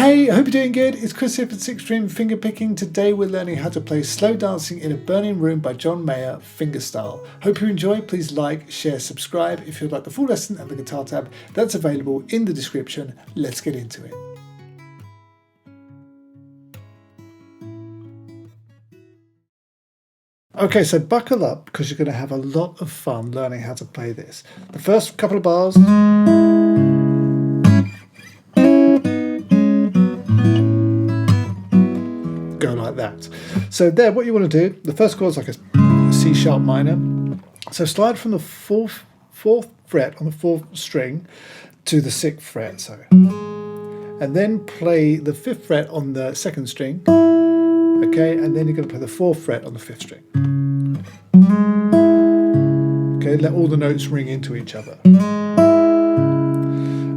Hey, I hope you're doing good. It's Chris here from Sixth String Fingerpicking. Today we're learning how to play Slow Dancing in a Burning Room by John Mayer, Fingerstyle. Hope you enjoy. Please like, share, subscribe. If you'd like the full lesson and the guitar tab, that's available in the description. Let's get into it. Okay, so buckle up because you're going to have a lot of fun learning how to play this. The first couple of bars. Go like that. So there, what you want to do, the first chord is like a C sharp minor. So slide from the fourth fret on the fourth string to the sixth fret. So, and then play the fifth fret on the second string. Okay, and then you're going to play the fourth fret on the fifth string. Okay, let all the notes ring into each other.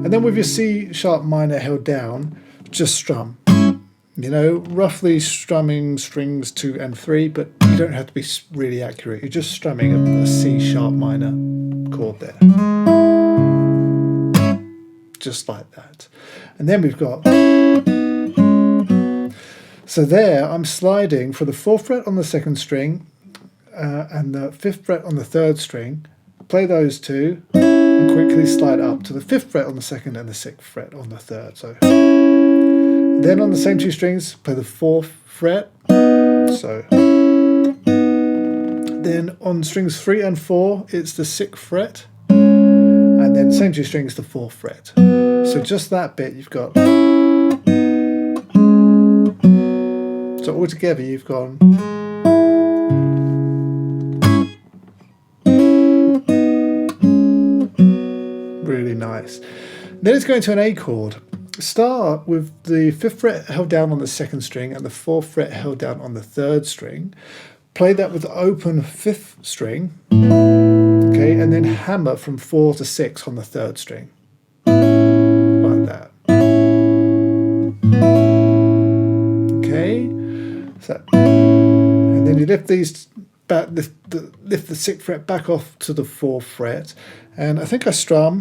And then with your C sharp minor held down, just strum. You know, roughly strumming strings 2 and 3, but you don't have to be really accurate. You're just strumming a C sharp minor chord there. Just like that. And then we've got... So there, I'm sliding for the 4th fret on the 2nd string and the 5th fret on the 3rd string. Play those two and quickly slide up to the 5th fret on the 2nd and the 6th fret on the 3rd. So... Then on the same two strings, play the 4th fret. So then on strings 3 and 4, it's the 6th fret. And then same two strings, the 4th fret. So just that bit you've got. So altogether you've gone. Really nice. Then it's going to an A chord. Start with the 5th fret held down on the 2nd string and the 4th fret held down on the 3rd string. Play that with the open 5th string, okay, and then hammer from 4 to 6 on the 3rd string, like that. Okay, so, and then you lift these back, lift the 6th fret back off to the 4th fret, and I think I strum,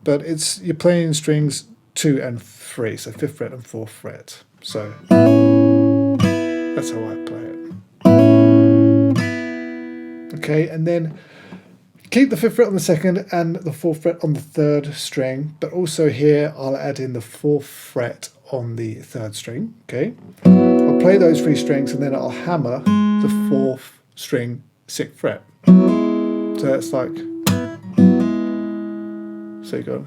but you're playing strings 2 and 3, so 5th fret and 4th fret. So that's how I play it. Okay, and then keep the 5th fret on the 2nd and the 4th fret on the 3rd string, but also here I'll add in the 4th fret on the 3rd string. Okay, I'll play those 3 strings and then I'll hammer the 4th string 6th fret. So that's like, so you go.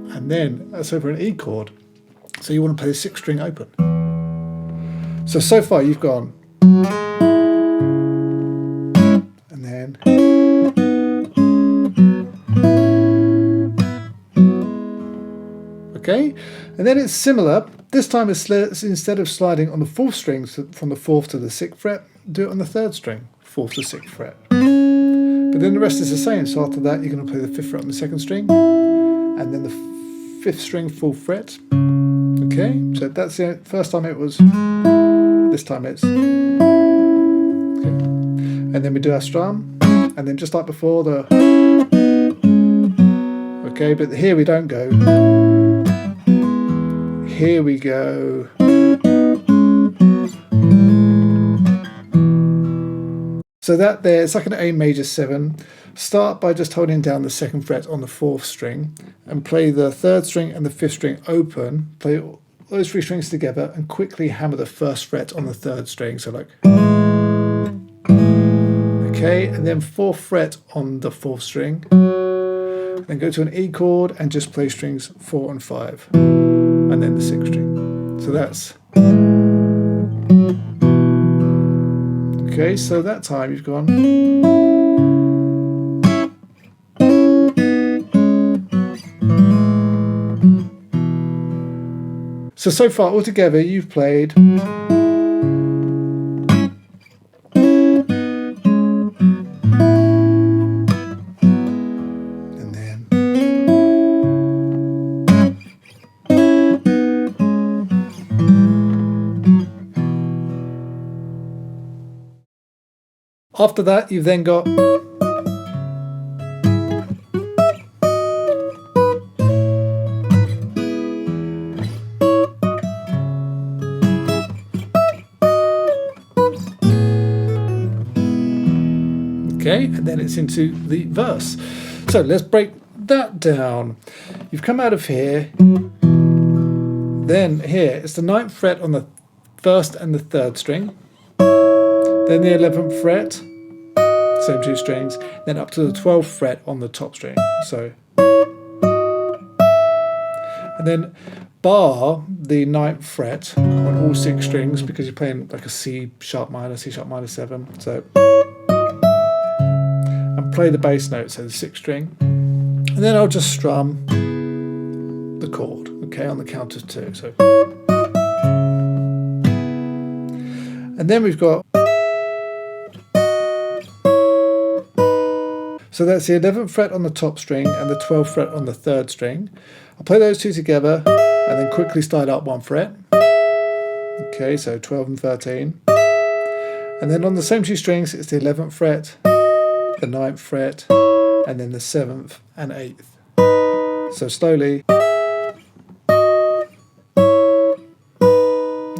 And then that's over an E chord, so you want to play the 6th string open. So far you've gone, and then, okay, and then it's similar. This time it's instead of sliding on the 4th string from the 4th to the 6th fret, do it on the 3rd string, 4th to 6th fret. But then the rest is the same. So after that you're going to play the 5th fret on the 2nd string, and then the 5th string full fret. Okay, so that's it. First time it was, this time it's, okay. And then we do our strum, and then just like before the, okay, but here we don't go, here we go. So that there, it's like an A major 7. Start by just holding down the 2nd fret on the 4th string and play the 3rd string and the 5th string open. Play those 3 strings together and quickly hammer the 1st fret on the 3rd string. So like, okay, and then 4th fret on the 4th string. Then go to an E chord and just play strings 4 and 5, and then the 6th string. So that's. Okay, so that time you've gone. So far altogether you've played. And then. After that, you've then got. and then it's into the verse. So let's break that down. You've come out of here, then here it's the 9th fret on the 1st and the 3rd string, then the 11th fret, same 2 strings, then up to the 12th fret on the top string. So, and then bar the 9th fret on all 6 strings, because you're playing like a C sharp minor, C sharp minor 7. So, and play the bass note, so the 6th string, and then I'll just strum the chord, okay, on the count of 2. So, and then we've got, so that's the 11th fret on the top string and the 12th fret on the 3rd string. I'll play those 2 together and then quickly slide up 1 fret. Okay, so 12 and 13. And then on the same 2 strings, it's the 11th fret, the 9th fret, and then the 7th and 8th. So slowly.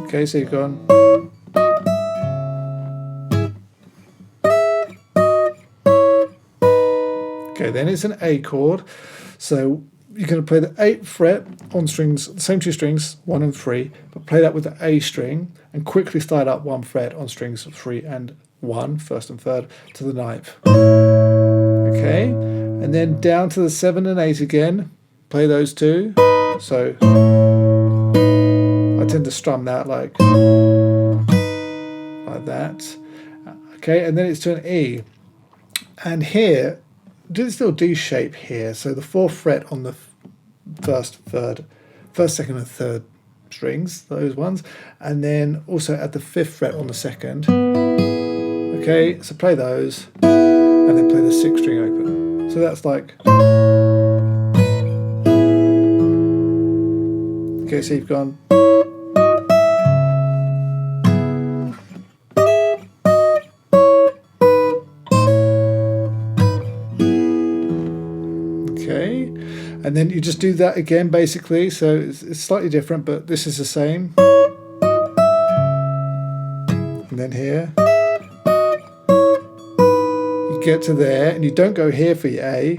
Okay, so you've gone. Okay, then it's an A chord. So you're going to play the 8th fret on strings, the same 2 strings, 1 and 3, but play that with the A string and quickly slide up 1 fret on strings 3 and 1, 1st and 3rd, to the 9th. Okay, and then down to the 7 and 8 again, play those 2. So I tend to strum that like that. Okay, and then it's to an E. And here, do this little D shape here. So the 4th fret on the first, 2nd and 3rd strings, those ones, and then also at the 5th fret on the 2nd. Okay, so play those, and then play the 6th string open. So that's like, okay, so you've gone. Okay, and then you just do that again basically, so it's slightly different, but this is the same. And then here, you get to there, and you don't go here for your A.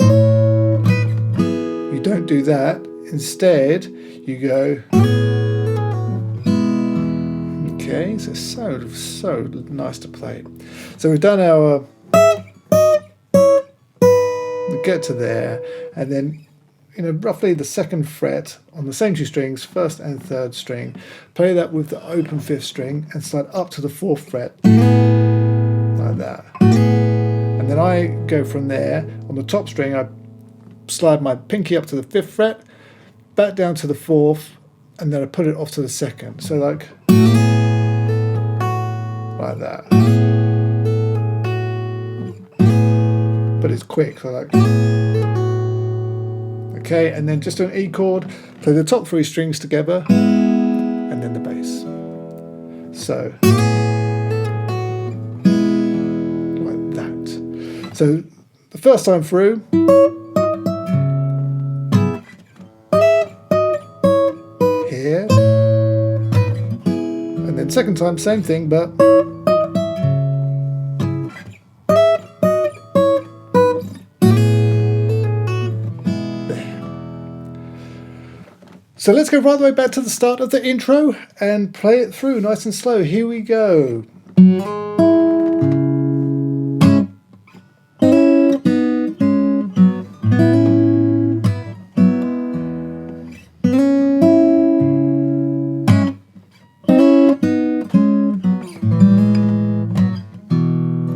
You don't do that. Instead, you go. Okay, so nice to play. So we've done our. We get to there, and then roughly the 2nd fret on the same 2 strings, 1st and 3rd string, play that with the open 5th string and slide up to the 4th fret like that. And then I go from there. On the top string, I slide my pinky up to the 5th fret, back down to the 4th, and then I put it off to the 2nd. So like that. But it's quick, so like. Okay, and then just an E chord, play the top 3 strings together, and then the bass. So, like that. So, the first time through, here, and then second time, same thing, but so let's go right the way back to the start of the intro and play it through nice and slow. Here we go. And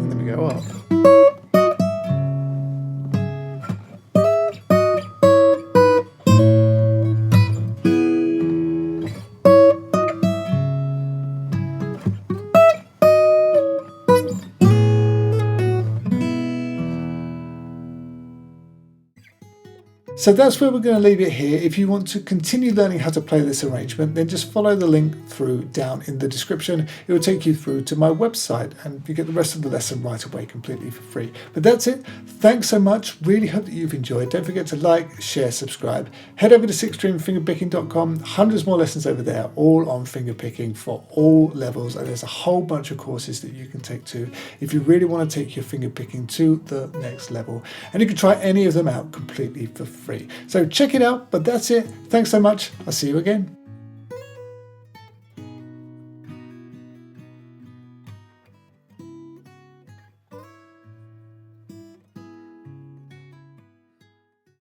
then we go up. So that's where we're going to leave it here. If you want to continue learning how to play this arrangement, then just follow the link through down in the description. It will take you through to my website and you get the rest of the lesson right away completely for free. But that's it. Thanks so much. Really hope that you've enjoyed. Don't forget to like, share, subscribe. Head over to sixstringfingerpicking.com. Hundreds more lessons over there, all on fingerpicking for all levels. And there's a whole bunch of courses that you can take too if you really want to take your fingerpicking to the next level. And you can try any of them out completely for free. So check it out, but that's it. Thanks so much. I'll see you again.